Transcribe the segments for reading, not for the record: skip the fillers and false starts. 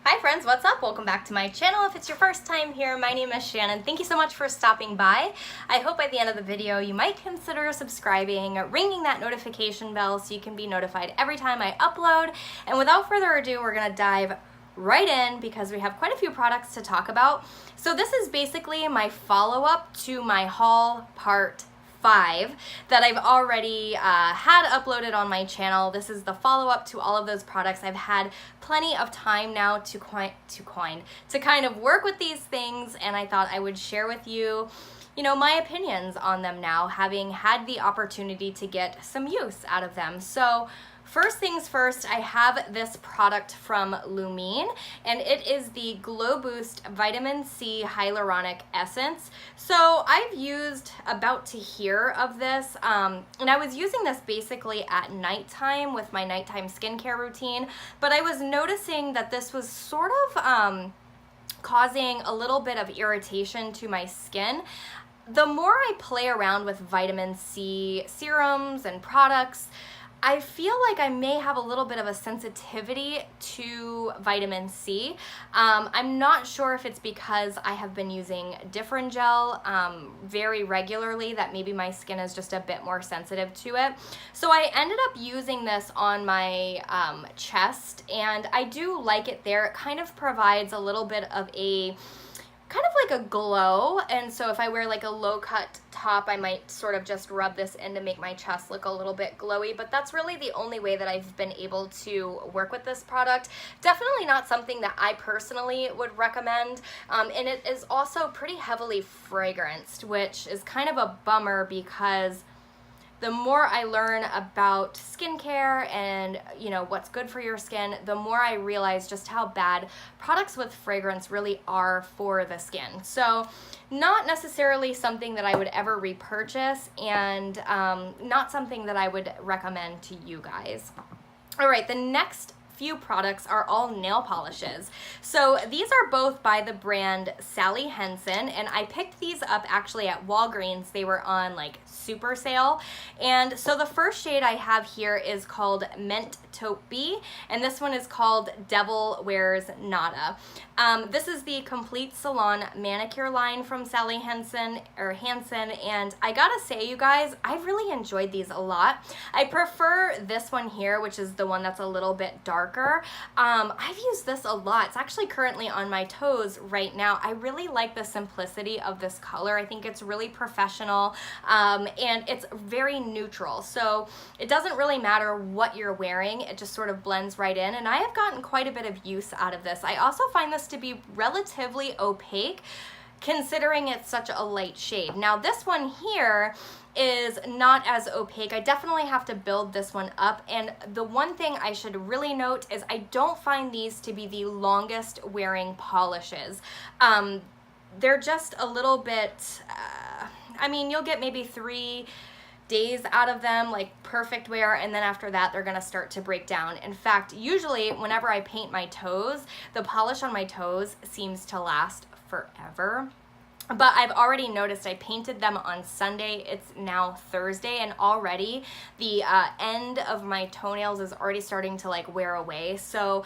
Hi friends, what's up? Welcome back to my channel. If it's your first time here, my name is Shannon. Thank you so much for stopping by. I hope by the end of the video you might consider subscribing, ringing that notification bell so you can be notified every time I upload. And without further ado, we're gonna dive right in because we have quite a few products to talk about. So this is basically my follow-up to my haul part 5 that I've already had uploaded on my channel. This is the follow-up to all of those products. I've had plenty of time now to kind of work with these things, and I thought I would share with you my opinions on them now, having had the opportunity to get some use out of them. So first things first, I have this product from Lumine, and it is the Glow Boost Vitamin C Hyaluronic Essence. So I've used about to here of this, and I was using this basically at nighttime with my nighttime skincare routine, but I was noticing that this was sort of causing a little bit of irritation to my skin. The more I play around with vitamin C serums and products, I feel like I may have a little bit of a sensitivity to vitamin C. I'm not sure if it's because I have been using Differin Gel very regularly that maybe my skin is just a bit more sensitive to it. So I ended up using this on my chest, and I do like it there. It kind of provides a little bit of a kind of like a glow, and so if I wear like a low cut top, I might sort of just rub this in to make my chest look a little bit glowy, but that's really the only way that I've been able to work with this product. Definitely not something that I personally would recommend, and it is also pretty heavily fragranced, which is kind of a bummer because the more I learn about skincare and what's good for your skin, the more I realize just how bad products with fragrance really are for the skin. So not necessarily something that I would ever repurchase, and not something that I would recommend to you guys. All right, the next few products are all nail polishes. So these are both by the brand Sally Hansen, and I picked these up actually at Walgreens. They were on like super sale. And so the first shade I have here is called Mint Taupe Bee, and this one is called Devil Wears Nada. This is the Complete Salon manicure line from Sally Hansen, and I gotta say, you guys, I've really enjoyed these a lot. I prefer this one here, which is the one that's a little bit darker. I've used this a lot. It's actually currently on my toes right now. I really like the simplicity of this color. I think it's really professional, and it's very neutral. So it doesn't really matter what you're wearing. It just sort of blends right in, and I have gotten quite a bit of use out of this. I also find this to be relatively opaque considering it's such a light shade. Now this one here is not as opaque. I definitely have to build this one up, and the one thing I should really note is I don't find these to be the longest wearing polishes. They're just a little bit, I mean, you'll get maybe 3 days out of them, like perfect wear, and then after that they're gonna start to break down. In fact, usually whenever I paint my toes, the polish on my toes seems to last forever. But I've already noticed I painted them on Sunday. It's now Thursday, and already the end of my toenails is already starting to like wear away. So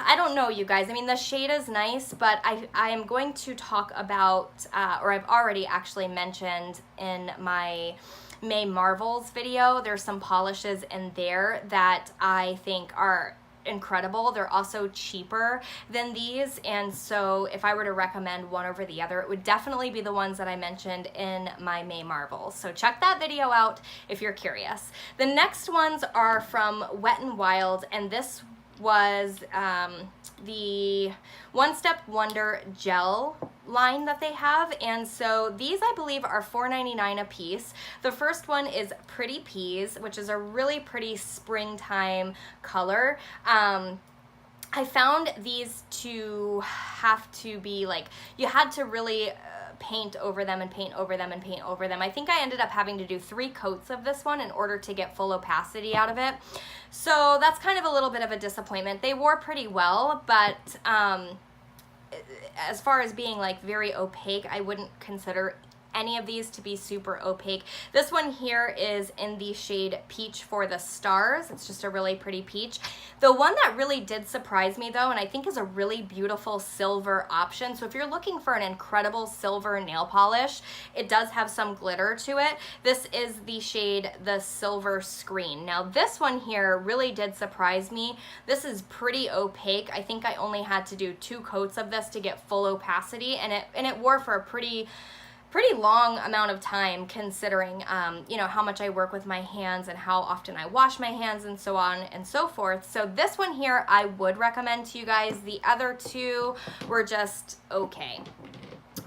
I don't know, you guys. I mean, the shade is nice, but I am going to talk about, or I've already actually mentioned in my May Marvels video, there's some polishes in there that I think are incredible. They're also cheaper than these, and so if I were to recommend one over the other, it would definitely be the ones that I mentioned in my May Marvels. So check that video out if you're curious. The next ones are from Wet n Wild, and this was the One Step Wonder gel line that they have, and so these I believe are $4.99 a piece. The first one is Pretty Peas, which is a really pretty springtime color. I found these to have to be like, you had to really paint over them and paint over them and paint over them. I think I ended up having to do 3 coats of this one in order to get full opacity out of it. So that's kind of a little bit of a disappointment. They wore pretty well, but as far as being like very opaque, I wouldn't consider any of these to be super opaque. This one here is in the shade Peach for the Stars. It's just a really pretty peach. The one that really did surprise me though, and I think is a really beautiful silver option. So if you're looking for an incredible silver nail polish, it does have some glitter to it. This is the shade the Silver Screen. Now this one here really did surprise me. This is pretty opaque. I think I only had to do 2 coats of this to get full opacity, and it wore for a pretty long amount of time, considering you know, how much I work with my hands and how often I wash my hands and so on and so forth. So this one here I would recommend to you guys. The other 2 were just okay.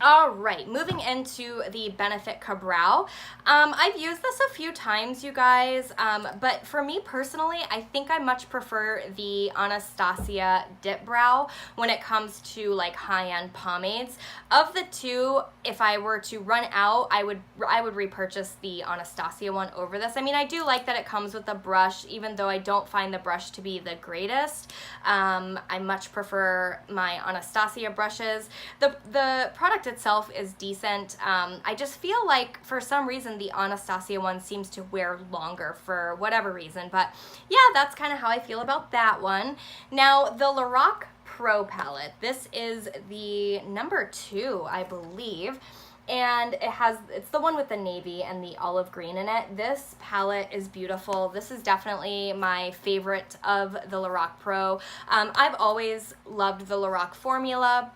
All right, moving into the Benefit Ka-Brow. I've used this a few times, you guys, but for me personally, I think I much prefer the Anastasia Dip Brow when it comes to like high-end pomades. Of the 2, if I were to run out, I would repurchase the Anastasia one over this. I mean, I do like that it comes with a brush, even though I don't find the brush to be the greatest. I much prefer my Anastasia brushes. The product itself is decent. I just feel like for some reason the Anastasia one seems to wear longer for whatever reason, but yeah, that's kind of how I feel about that one. Now the Lorac Pro palette, this is the number 2, I believe, and it's the one with the navy and the olive green in it. This palette is beautiful. This is definitely my favorite of the Lorac Pro. I've always loved the Lorac formula.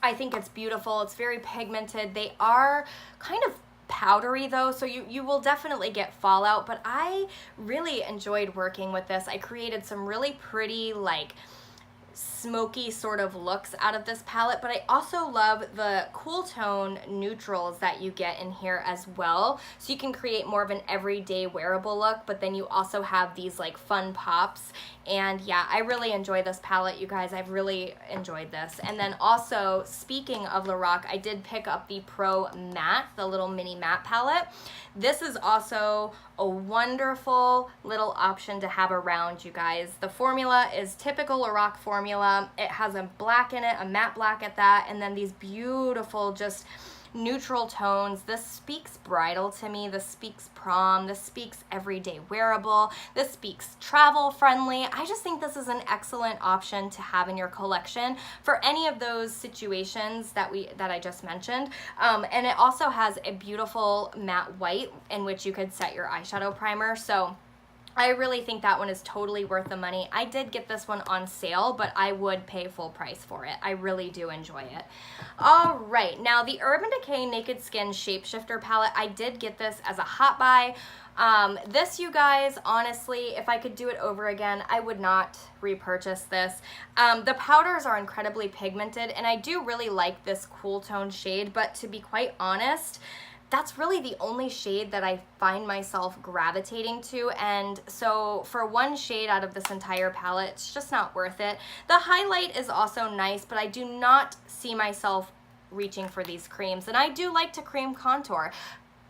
I think it's beautiful. It's very pigmented. They are kind of powdery though, so you will definitely get fallout, but I really enjoyed working with this. I created some really pretty, like, smoky sort of looks out of this palette, but I also love the cool tone neutrals that you get in here as well, so you can create more of an everyday wearable look, but then you also have these like fun pops. And yeah, I really enjoy this palette, you guys. I've really enjoyed this. And then also, speaking of Lorac, I did pick up the Pro Matte, the little mini matte palette. This is also a wonderful little option to have around, you guys. The formula is typical Lorac formula. It has a black in it, a matte black at that, and then these beautiful just neutral tones. This speaks bridal to me. This speaks prom. This speaks everyday wearable. This speaks travel friendly. I just think this is an excellent option to have in your collection for any of those situations that I just mentioned. And it also has a beautiful matte white in which you could set your eyeshadow primer. So I really think that one is totally worth the money. I did get this one on sale, but I would pay full price for it. I really do enjoy it. All right, now the Urban Decay Naked Skin Shapeshifter palette, I did get this as a hot buy. This, you guys, honestly, if I could do it over again, I would not repurchase this. The powders are incredibly pigmented, and I do really like this cool tone shade, but to be quite honest, that's really the only shade that I find myself gravitating to, and so for one shade out of this entire palette, it's just not worth it. The highlight is also nice, but I do not see myself reaching for these creams, and I do like to cream contour,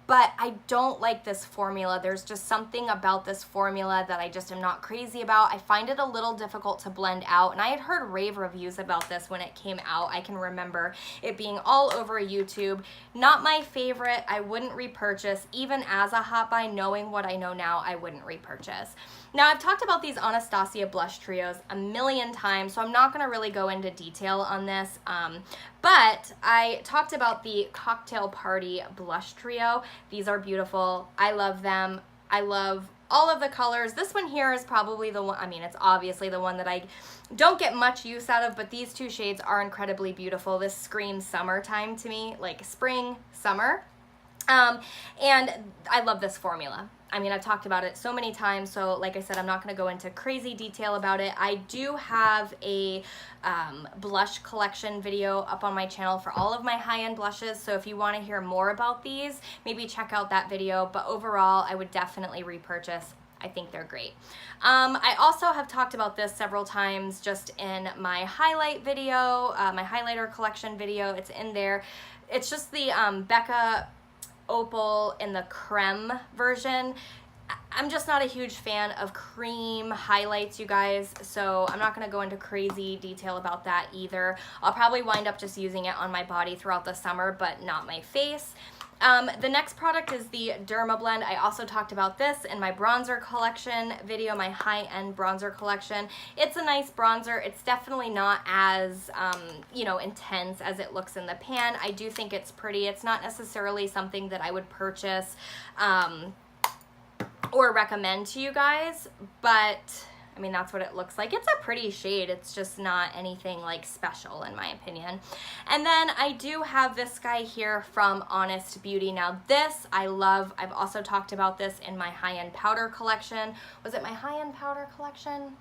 but I don't like this formula. There's just something about this formula that I just am not crazy about. I find it a little difficult to blend out, and I had heard rave reviews about this when it came out. I can remember it being all over YouTube. Not my favorite. I wouldn't repurchase. Even as a hot buy, knowing what I know now, I wouldn't repurchase. Now, I've talked about these Anastasia blush trios a million times, so I'm not going to really go into detail on this, but I talked about the Cocktail Party blush trio. These are beautiful. I love them. I love all of the colors. This one here is probably the one, I mean, it's obviously the one that I don't get much use out of, but these 2 shades are incredibly beautiful. This screams summertime to me, like spring, summer. And I love this formula. I mean, I've talked about it so many times, so like I said, I'm not going to go into crazy detail about it. I do have a blush collection video up on my channel for all of my high-end blushes, so if you want to hear more about these, maybe check out that video, but overall, I would definitely repurchase. I think they're great. I also have talked about this several times just in my highlight video, my highlighter collection video. It's in there. It's just the Becca Opal in the creme version. I'm just not a huge fan of cream highlights, you guys, so I'm not going to go into crazy detail about that either. I'll probably wind up just using it on my body throughout the summer, but not my face. The next product is the Derma Blend. I also talked about this in my bronzer collection video, my high-end bronzer collection. It's a nice bronzer. It's definitely not as, you know, intense as it looks in the pan. I do think it's pretty. It's not necessarily something that I would purchase or recommend to you guys, but I mean, that's what it looks like. It's a pretty shade. It's just not anything like special in my opinion. And then I do have this guy here from Honest Beauty. Now this I love. I've also talked about this in my high-end powder collection. Was it my high-end powder collection?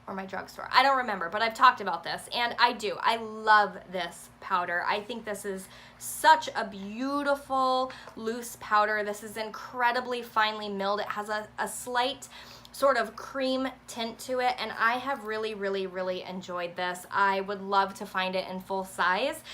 Or my drugstore? I don't remember, but I've talked about this, and I love this powder. I think this is such a beautiful loose powder. This is incredibly finely milled. It has a slight sort of cream tint to it, and I have really enjoyed this. I would love to find it in full size.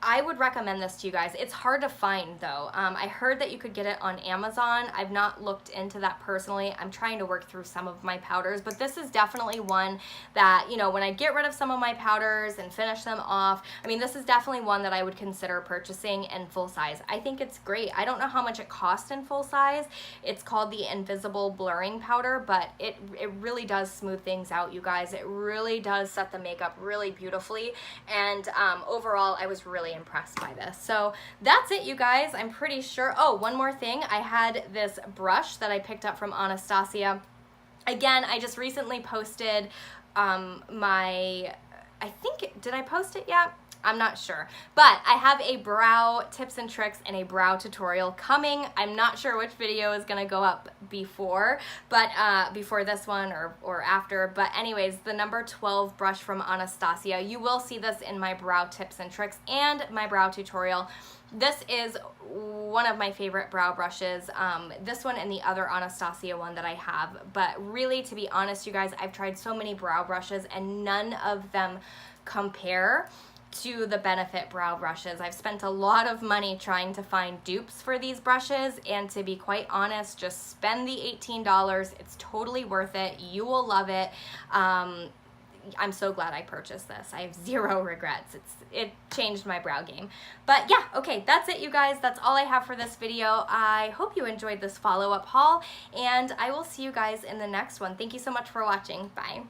I would recommend this to you guys. It's hard to find though. I heard that you could get it on Amazon. I've not looked into that personally. I'm trying to work through some of my powders, but this is definitely one that, you know, when I get rid of some of my powders and finish them off, I mean, this is definitely one that I would consider purchasing in full size. I think it's great. I don't know how much it costs in full size. It's called the Invisible Blurring Powder, but it really does smooth things out, you guys. It really does set the makeup really beautifully, and overall, I was really impressed by this. So that's it, you guys. I'm pretty sure. Oh, one more thing. I had this brush that I picked up from Anastasia. Again, I just recently posted I think, did I post it yet? I'm not sure, but I have a brow tips and tricks and a brow tutorial coming. I'm not sure which video is gonna go up before, but before this one or after. But anyways, the number 12 brush from Anastasia. You will see this in my brow tips and tricks and my brow tutorial. This is one of my favorite brow brushes, this one and the other Anastasia one that I have. But really, to be honest, you guys, I've tried so many brow brushes and none of them compare to the Benefit brow brushes. I've spent a lot of money trying to find dupes for these brushes, and to be quite honest, just spend the $18. It's totally worth it. You will love it. I'm so glad I purchased this. I have zero regrets. It changed my brow game. But yeah, okay, that's it, you guys. That's all I have for this video. I hope you enjoyed this follow-up haul, and I will see you guys in the next one. Thank you so much for watching. Bye.